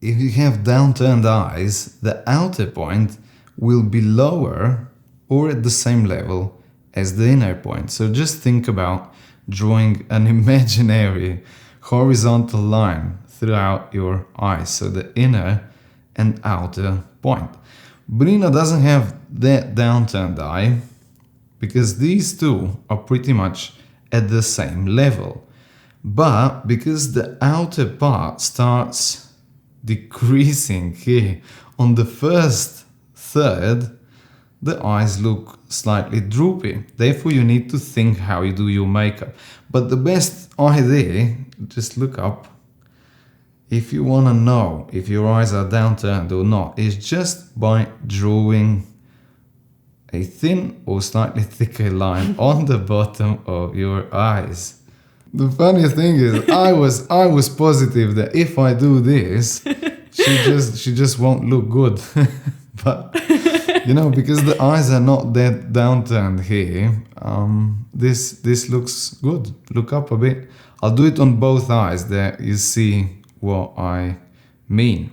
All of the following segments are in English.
if you have downturned eyes, the outer point will be lower or at the same level as the inner point. So just think about drawing an imaginary horizontal line throughout your eyes, so the inner and outer point. Brina doesn't have that downturned eye because these two are pretty much at the same level. But because the outer part starts decreasing here on the first third, the eyes look slightly droopy. Therefore, you need to think how you do your makeup. But the best idea, just look up, if you want to know if your eyes are downturned or not, is just by drawing a thin or slightly thicker line on the bottom of your eyes. The funny thing is, I was positive that if I do this, she just won't look good. But you know, because the eyes are not that downturned here, this looks good. Look up a bit. I'll do it on both eyes that you see what I mean.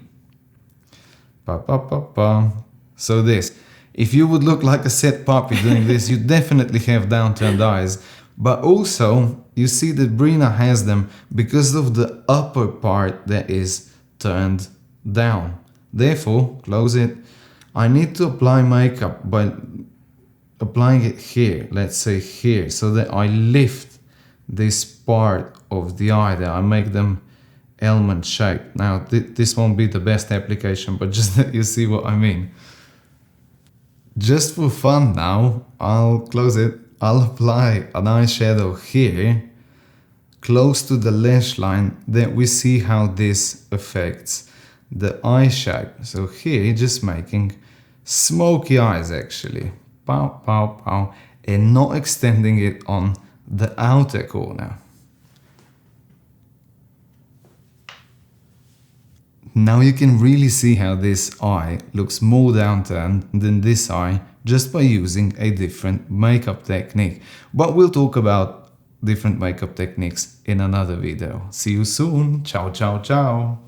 So this, if you would look like a sad puppy doing this, you definitely have downturned eyes. But also, you see that Brina has them because of the upper part that is turned down. Therefore, close it. I need to apply makeup by applying it here, let's say here, so that I lift this part of the eye there. I make them almond shaped. Now, this won't be the best application, but just that you see what I mean. Just for fun now, I'll close it. I'll apply an eyeshadow here, close to the lash line, that we see how this affects the eye shape. So here, just making smoky eyes actually. Pow, pow, pow. And not extending it on the outer corner. Now you can really see how this eye looks more downturned than this eye just by using a different makeup technique. But we'll talk about different makeup techniques in another video. See you soon. Ciao, ciao, ciao.